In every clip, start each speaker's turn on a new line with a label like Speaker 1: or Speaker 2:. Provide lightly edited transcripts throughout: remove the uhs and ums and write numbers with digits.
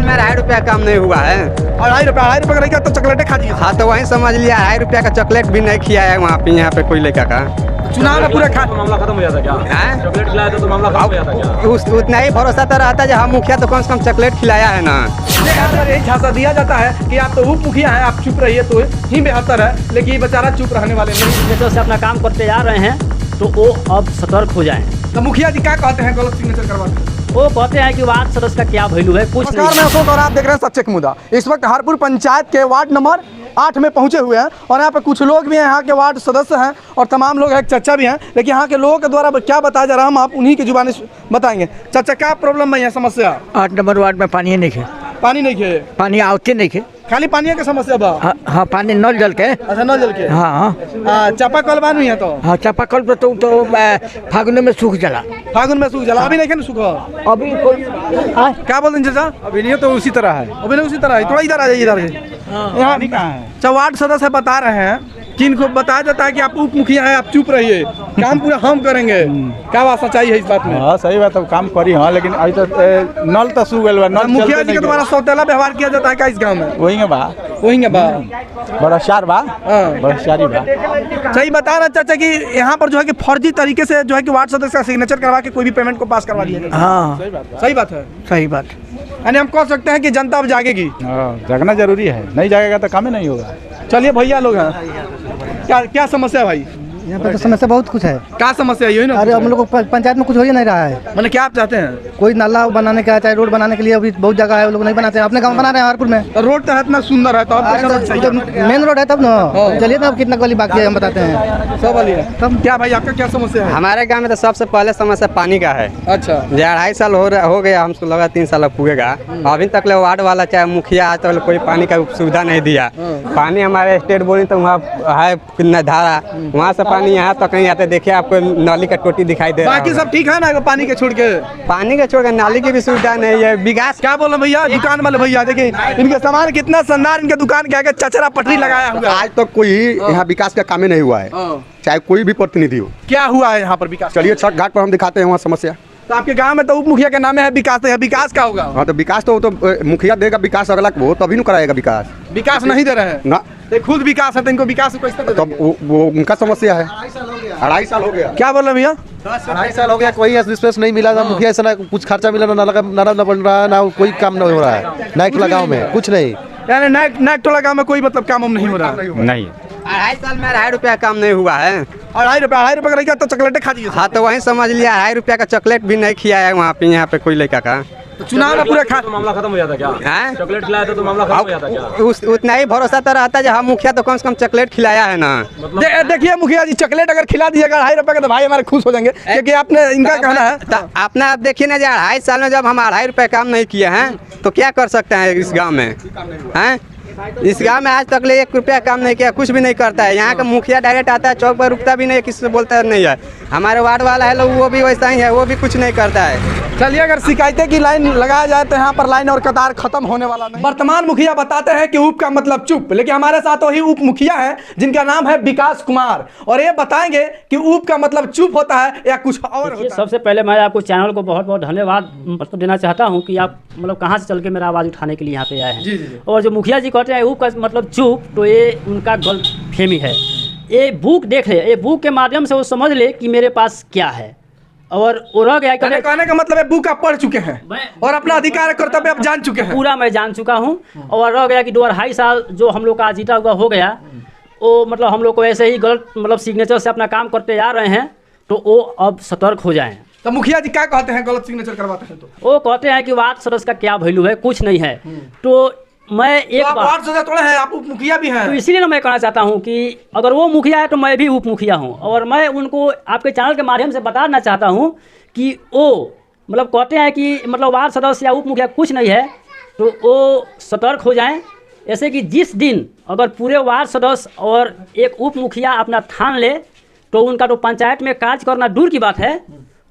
Speaker 1: में 2.5 रुपया कम नहीं हुआ है।
Speaker 2: और 2.5 रुपये का लड़का तो चॉकलेटें खा दिया।
Speaker 1: हाँ तो वही समझ लिया, 2.5 रुपया का चॉकलेट भी नहीं खिया है वहाँ पे, यहाँ पे कोई लड़का का।
Speaker 2: चुनाव में पूरा खा
Speaker 3: मामला खत्म हो जाता क्या? चॉकलेट खिलाया तो मामला खत्म हो जाता क्या?
Speaker 1: उतना ही भरोसा तो रहता है जब हम मुखिया तो कम से कम चॉकलेट खिलाया है ना।
Speaker 2: यही झांसा दिया जाता है कि आप तो उप मुखिया हैं, आप चुप रहिए तो ही बेहतर है, लेकिन ये बेचारा चुप रहने वाले नहीं।
Speaker 4: सिग्नेचर से अपना काम करते जा रहे हैं तो वो अब सतर्क हो जाएं।
Speaker 2: तो मुखिया जी क्या कहते हैं गलत सिग्नेचर करवाते हैं?
Speaker 4: वो कहते हैं कि वार्ड सदस्य का क्या वैल्यू है, कुछ
Speaker 2: नमस्कार, मैं अशोक और आप देख रहे हैं सच्चे मुद्दा। इस वक्त हरपुर पंचायत के वार्ड नंबर 8 में पहुंचे हुए हैं और यहाँ पे कुछ लोग भी हैं, यहाँ के वार्ड सदस्य हैं और तमाम लोग हैं, एक चाचा भी हैं, लेकिन यहाँ के लोगों के द्वारा क्या बताया जा रहा है हम आप उन्हीं की जुबानी बताएंगे। चाचा क्या प्रॉब्लम है यहाँ, समस्या?
Speaker 5: 8 नंबर वार्ड में पानी नहीं है,
Speaker 2: पानी नहीं है,
Speaker 5: पानी आवते नहीं है,
Speaker 2: खाली पानी की समस्या बा।
Speaker 5: हाँ पानी नल जल के।
Speaker 2: अच्छा, नल जल के।
Speaker 5: हाँ
Speaker 2: चापाकल बान है तो?
Speaker 5: हाँ चापाकल पे तो फागुन में सूख जला।
Speaker 2: फागुन में सूख जला, अभी नहीं सूखा?
Speaker 5: अभी कोई
Speaker 2: क्या बोलते हैं चाचा?
Speaker 3: अभी नहीं तो उसी तरह है।
Speaker 2: अभी नहीं उसी तरह है, थोड़ा इधर आ जाइए, इधर यहाँ कहाँ है? वार्ड सदस्य बता रहे हैं कि इनको बताया जाता है कि आप उप मुखिया हैं, आप चुप रहिए, काम पूरा हम करेंगे। क्या बात सच्चाई है इस बात में?
Speaker 3: हाँ सही बात है, काम करी हाँ, लेकिन अभी तो नल तो सूख गया। नल
Speaker 2: मुखिया जी के द्वारा सौतेला व्यवहार किया जाता है क्या इस गांव में?
Speaker 3: वही बा,
Speaker 2: वही बा,
Speaker 3: बड़ा शार बा, बड़ा शारी बा।
Speaker 2: सही बता रहा चाचा कि यहाँ पर जो है कि फर्जी तरीके से जो है कि वार्ड सदस्य का सिग्नेचर करवा के कोई भी पेमेंट को पास करवा दिया।
Speaker 5: हाँ
Speaker 2: सही बात है,
Speaker 5: सही बात।
Speaker 2: यानी हम कह सकते हैं कि जनता अब जागेगी।
Speaker 3: जगना जरूरी है, नहीं जाएगा तो काम ही नहीं होगा।
Speaker 2: चलिए भैया लोग हैं, क्या समस्या है भाई?
Speaker 6: यहाँ पे तो समस्या बहुत कुछ है।
Speaker 2: क्या समस्या है? ना
Speaker 6: अरे हम लोग को पंचायत में कुछ हो ही नहीं रहा है।
Speaker 2: मैंने क्या आप चाहते हैं?
Speaker 6: कोई नाला बनाने का चाहे रोड बनाने के लिए अभी बहुत जगह है, वो लोग नहीं बनाते हैं। अपने गांव बना रहे हैं हरपुर में,
Speaker 2: तो रोड तो इतना सुंदर है, तो
Speaker 6: मेन रोड है तब ना। चलिए ना, कितना गली बाकी है हम बताते हैं।
Speaker 2: सब वाली है तब। क्या भाई आपका क्या समस्या है?
Speaker 1: हमारे गाँव में तो सबसे पहले समस्या पानी का है।
Speaker 2: अच्छा,
Speaker 1: 2.5 साल हो गया, हमको लगा 3 साल पूगेगा, अभी तक वार्ड वाला चाहे मुखिया आज तक कोई पानी का सुविधा नहीं दिया। पानी हमारे स्टेट बोरिंग तो वहाँ है कितना धारा, वहाँ से पानी यहाँ तक नहीं आते। देखिए आपको नाली का टोटी दिखाई दे रहा है।
Speaker 2: बाकी सब ठीक है ना? पानी के छोड़ के,
Speaker 1: पानी के छोड़ के नाली की भी सुविधा नहीं है। विकास
Speaker 2: क्या बोल रहे भैया? दुकान वाले भैया देखिए इनके सामान कितना शानदार, इनके दुकान के आगे चचरा पटरी लगाया हुआ है।
Speaker 7: आज तक कोई यहाँ विकास का काम ही नहीं हुआ है, चाहे कोई भी प्रतिनिधि हो।
Speaker 2: क्या हुआ है यहाँ पर विकास?
Speaker 7: चलिए छठ घाट पर हम दिखाते हैं वहाँ समस्या।
Speaker 2: तो आपके गांव में तो उप मुखिया के नाम है विकास, तो विकास क्या होगा?
Speaker 7: हाँ तो विकास तो मुखिया देगा विकास, अगला वो तभी न कराएगा विकास।
Speaker 2: विकास नहीं दे रहे हैं
Speaker 7: ना,
Speaker 2: ये खुद विकास है तो इनको विकास कैसे दे
Speaker 7: तब वो उनका समस्या है। 2.5 साल हो गया।
Speaker 2: क्या बोल रहे भैया?
Speaker 8: 2.5 साल हो गया, कोई रिस्पेक्ट नहीं मिला ना मुखिया से, ना कुछ खर्चा मिला, ना बन रहा है, ना कोई काम नहीं हो रहा है। नाइक गाँव में कुछ नहीं,
Speaker 2: यानी नाक टोला गाँव में कोई मतलब काम नहीं हो रहा है।
Speaker 1: नहीं, 2.5 साल में 2.5 रुपया कम नहीं हुआ है।
Speaker 2: और 2.5 रुपये का लड़का तो चॉकलेटें खा दिया।
Speaker 1: हाँ तो वही समझ लिया, 2.5 रुपया का चॉकलेट भी नहीं खिया है वहाँ पे, यहाँ पे कोई लड़का का।
Speaker 2: तो चुनाव में पूरा खा
Speaker 3: तो मामला खत्म हो जाता क्या? चॉकलेट खिलाया तो मामला खत्म हो जाता क्या?
Speaker 1: उतना ही भरोसा तो रहता है जब हम मुखिया तो कम से कम चॉकलेट खिलाया है ना।
Speaker 2: देखिए मुखिया जी, चॉकलेट अगर खिला दीजिएगा 2.5 रुपये का तो भाई हमारे खुश हो जाएंगे, क्योंकि आपने इनका कहना है।
Speaker 1: तो अपना आप देखिए ना, 2.5 साल में जब हम 2.5 रुपये काम नहीं किए हैं तो क्या कर सकते हैं इस गाँव में? हैं इस गांव में आज तक ले 1 रुपया काम नहीं किया, कुछ भी नहीं करता है। यहाँ का मुखिया डायरेक्ट आता है, चौक पर रुकता भी नहीं है, किसी से बोलता नहीं है। हमारे वार्ड वाला है लोग, वो भी वैसा ही है, वो भी कुछ नहीं करता है।
Speaker 2: चलिए, अगर शिकायतें की लाइन लगाया जाए तो यहाँ पर लाइन और कतार खत्म होने वाला नहीं। वर्तमान मुखिया बताते हैं कि उप का मतलब चुप, लेकिन हमारे साथ वही उप मुखिया है जिनका नाम है विकास कुमार, और ये बताएंगे कि उप का मतलब चुप होता है या कुछ और होता है।
Speaker 4: सबसे पहले मैं आपको चैनल को बहुत बहुत धन्यवाद मतलब देना चाहता हूँ कि आप मतलब कहाँ से चल के मेरा आवाज़ उठाने के लिए यहाँ पे आए हैं। और जो मुखिया जी कहते हैं उप का मतलब चुप, तो ये उनका गलतफहमी है। ये बुक देख ले, ये बुक के माध्यम से वो समझ ले कि मेरे पास क्या है, और वो रह गया।
Speaker 2: कहने का मतलब है बुक आप पढ़ चुके हैं और अपना अधिकार कर्तव्य आप जान चुके हैं।
Speaker 4: पूरा मैं जान चुका हूँ, और रह गया कि 2.5 साल जो हम लोग का जीता हुआ हो गया, वो मतलब हम लोग को ऐसे ही गलत मतलब सिग्नेचर से अपना काम करते जा रहे हैं, तो वो अब सतर्क हो जाएं।
Speaker 2: तो मुखिया जी क्या कहते हैं गलत सिग्नेचर करवाते हैं तो?
Speaker 4: वो कहते हैं कि वार्ड सदस्य का क्या वैल्यू है, कुछ नहीं है। तो मैं एक
Speaker 2: तो वार्ड सदस्य थोड़े हैं, आप उप मुखिया भी हैं।
Speaker 4: तो इसीलिए ना मैं कहना चाहता हूँ कि अगर वो मुखिया है तो मैं भी उप मुखिया हूँ, और मैं उनको आपके चैनल के माध्यम से बताना चाहता हूँ कि वो मतलब कहते हैं कि मतलब वार्ड सदस्य या उप मुखिया कुछ नहीं है, तो वो सतर्क हो जाएं। ऐसे कि जिस दिन अगर पूरे वार्ड सदस्य और एक उप मुखिया अपना ठान ले, तो उनका तो पंचायत में कार्य करना दूर की बात है,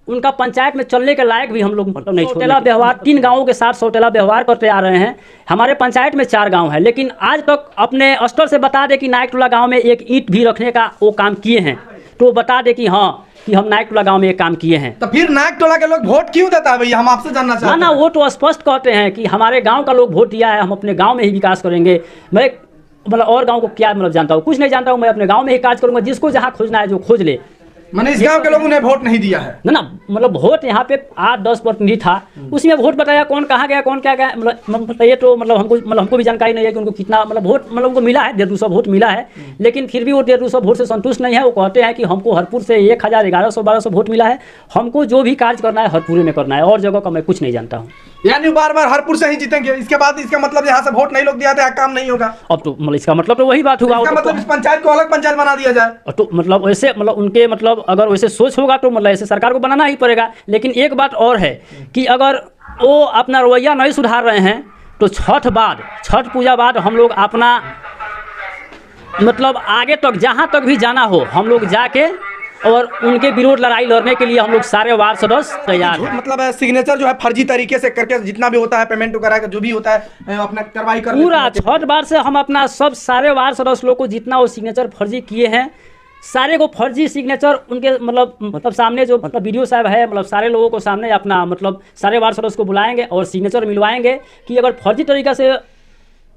Speaker 4: उनका पंचायत में चलने के लायक भी हम लोग मतलब नहीं। सौतेला व्यवहार 3 गांवों के साथ सौतेला व्यवहार करते आ रहे हैं। हमारे पंचायत में 4 गांव हैं, लेकिन आज तक अपने स्तर से बता दे कि नायक टोला गाँव में एक ईंट भी रखने का वो काम किए हैं, तो बता दे कि हाँ कि हम नायक टोला गाँव में ये काम किए हैं।
Speaker 2: तो फिर नायक टोला के लोग वोट क्यों देता है भैया, हम आपसे जानना चाहते हैं।
Speaker 4: ना वो तो स्पष्ट कहते हैं कि हमारे गांव का लोग वोट दिया है, हम अपने गांव में ही विकास करेंगे। मैं मतलब और गांव को क्या मतलब जानता हूँ, कुछ नहीं जानता हूँ। मैं अपने गांव में ही काज करूँगा, जिसको जहाँ खोजना है जो खोज ले।
Speaker 2: मैंने इस गांव के लोगों ने वोट नहीं दिया है
Speaker 4: ना मतलब वोट यहाँ पे 8-10 प्रतिनिधि था, उसमें वोट बताया कौन कहाँ गया कौन क्या गया, मतलब ये तो मतलब हमको भी जानकारी नहीं है कि उनको कितना मतलब वोट मतलब उनको मिला है, 150 वोट मिला है। लेकिन फिर भी वो 150 वोट से संतुष्ट नहीं है। वो कहते हैं कि हमको हरपुर से 1000, 1100-1200 वोट मिला है, हमको जो भी कार्य करना है हरपुर में करना है, और जगह का मैं कुछ नहीं जानता हूँ।
Speaker 2: यानी बार बार हरपुर से ही जीतेंगे, इसके बाद इसका मतलब यहाँ से वोट नहीं लोग दिया था, काम नहीं होगा।
Speaker 4: अब तो मतलब इसका मतलब तो वही बात हुआ,
Speaker 2: इसका मतलब इस पंचायत को अलग पंचायत बना दिया जाए।
Speaker 4: तो मतलब वैसे मतलब उनके मतलब अगर वैसे सोच होगा तो मतलब ऐसे सरकार को बनाना ही पड़ेगा। लेकिन एक बात और है कि अगर वो अपना रवैया नहीं सुधार रहे हैं तो छठ पूजा बाद हम लोग अपना मतलब आगे तक जहाँ तक भी जाना हो हम लोग जाके और उनके विरोध लड़ाई लड़ने के लिए हम लोग सारे वार्ड सदस्य तैयार हैं।
Speaker 2: मतलब सिग्नेचर जो है फर्जी तरीके से करके जितना भी होता है पेमेंट वगैरह जो भी होता है अपना कार्रवाई कर
Speaker 4: पूरा 6 बार से हम अपना सब सारे वार्ड सदस्य लोग को जितना वो सिग्नेचर फर्जी किए हैं सारे को फर्जी सिग्नेचर उनके मतलब सामने जो मतलब वीडियो साहब है मतलब सारे लोगों को सामने अपना मतलब सारे वार्ड सदस्य को बुलाएंगे और सिग्नेचर मिलवाएंगे कि अगर फर्जी तरीका से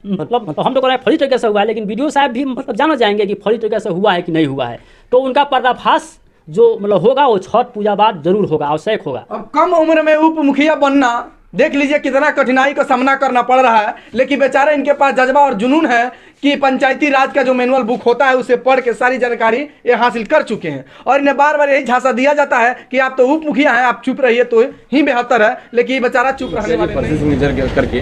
Speaker 4: मतलब हम तो कह रहे हैं फर्जी तरीके से हुआ है, लेकिन वीडियो साहब भी मतलब जाना जाएंगे कि फर्जी तरीके से हुआ है कि नहीं हुआ है। तो उनका पर्दाफाश जो मतलब होगा वो छठ पूजा बाद जरूर होगा, आवश्यक होगा।
Speaker 2: अब कम उम्र में उप मुखिया बनना देख लीजिए कितना कठिनाई का सामना करना पड़ रहा है, लेकिन बेचारे इनके पास जज्बा और जुनून है कि पंचायती राज का जो मैनुअल बुक होता है उसे पढ़ के सारी जानकारी ये हासिल कर चुके हैं। और इन्हें बार बार यही झांसा दिया जाता है कि आप तो उप मुखिया हैं, आप चुप रहिए तो ही बेहतर है, लेकिन ये बेचारा चुप रहने वाले नहीं।
Speaker 9: सिग्नेचर करके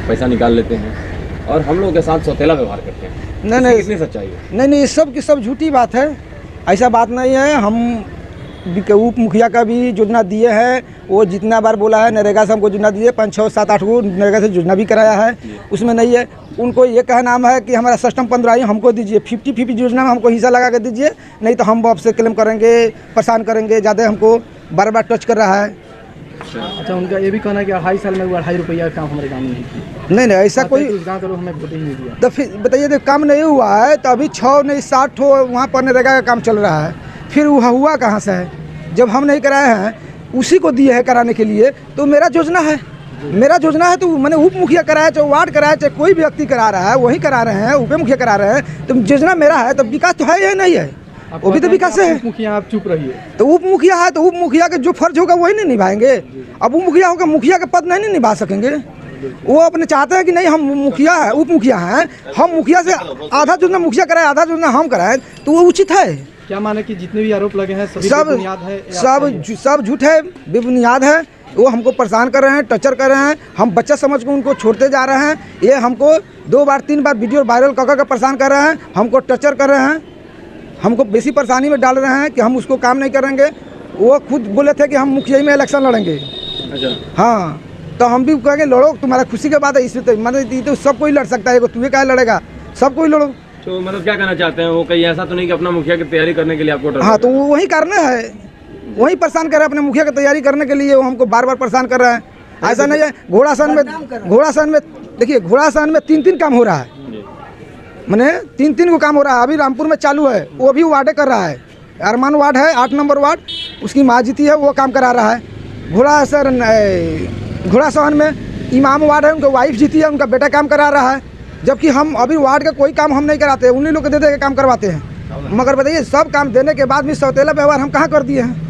Speaker 9: पैसा निकाल लेते हैं और हम लोग के साथ सौतेला व्यवहार करते हैं।
Speaker 5: नहीं
Speaker 9: कितनी सच्चाई है?
Speaker 5: नहीं सब की सब झूठी बात है, ऐसा बात नहीं है। हम उप मुखिया का भी योजना दिए हैं, वो जितना बार बोला है नरेगा से हमको योजना दिए 5, 6, 7, 8 को नरेगा से योजना भी कराया है, उसमें नहीं है। उनको ये कहना है कि हमारा सिस्टम 15 हमको दीजिए, 50-50 योजना में हमको हिस्सा लगा के दीजिए, नहीं तो हम आपसे क्लेम करेंगे, परेशान करेंगे, ज़्यादा हमको बार बार टच कर रहा है।
Speaker 6: अच्छा, उनका ये भी कहना है कि 2.5 साल में वो 2.5 रुपया काम हमारे गाँव में नहीं किया।
Speaker 2: नहीं ऐसा कोई
Speaker 6: गाँव के लोग हमें वोट ही नहीं दिया।
Speaker 2: तो फिर बताइए तो काम नहीं हुआ है तो अभी 6 नहीं 7 वहाँ पर नरेगा का काम चल रहा है, फिर वह हुआ कहाँ से है? जब हम नहीं कराए हैं उसी को दिए हैं कराने के लिए, तो मेरा योजना है, मेरा योजना है तो मैंने उप मुखिया कराया, चाहे वार्ड कराया, चाहे कोई व्यक्ति करा रहा है वही करा रहे हैं, उप मुखिया करा रहे हैं, तो योजना मेरा है, तो विकास तो है या नहीं है? वो भी तो विकास है।
Speaker 6: मुखिया आप चुप रहिए,
Speaker 2: तो उप मुखिया है तो उप मुखिया का जो फर्ज होगा वही नहीं निभाएंगे। अब उप मुखिया होगा मुखिया का पद नहीं निभा सकेंगे, वो अपने चाहते हैं कि नहीं हम मुखिया है, उप मुखिया हैं, हम मुखिया से आधा योजना मुखिया कराए आधा योजना हम कराएं, तो वो उचित है।
Speaker 6: क्या माने कि जितने भी आरोप लगे हैं
Speaker 2: सब झूठ है, बेबुनियाद है, वो हमको परेशान कर रहे हैं, टर्चर कर रहे हैं, हम बच्चा समझ के उनको छोड़ते जा रहे हैं, ये हमको 2 बार 3 बार वीडियो वायरल कर परेशान कर रहे हैं, हमको टर्चर कर रहे हैं, हमको बेसी परेशानी में डाल रहे हैं कि हम उसको काम नहीं करेंगे। वो खुद बोले थे कि हम मुखिया में इलेक्शन लड़ेंगे। अच्छा। हाँ, तो हम भी कहेंगे लड़ो, तुम्हारा खुशी के बात है, इसमें तो मतलब तो सब कोई लड़ सकता है, तुम्हें क्या लड़ेगा, सब कोई लड़ो।
Speaker 9: तो मतलब क्या कहना चाहते हैं वो, कहीं ऐसा तो नहीं कि अपना मुखिया की तैयारी करने के लिए आपको?
Speaker 2: हाँ, तो वही करना है, वही परेशान कर रहे हैं अपने मुखिया की तैयारी करने के लिए, वो हमको बार बार परेशान कर रहे हैं। ऐसा नहीं है घोड़ासान में देखिए घोड़ासान में 3 काम हो रहा है, मैंने 3 को काम हो रहा है। अभी रामपुर में चालू है, वो भी वार्डे कर रहा है, अरमान वार्ड है 8 नंबर वार्ड, उसकी माँ जीती है, वो काम करा रहा है। घोड़ासान में इमाम वार्ड है, उनका वाइफ जीती है, उनका बेटा काम करा रहा है, जबकि हम अभी वार्ड का कोई काम हम नहीं कराते, उन्हीं लोग को दे के काम करवाते हैं। मगर बताइए सब काम देने के बाद भी सौतेला व्यवहार हम कहाँ कर दिए हैं?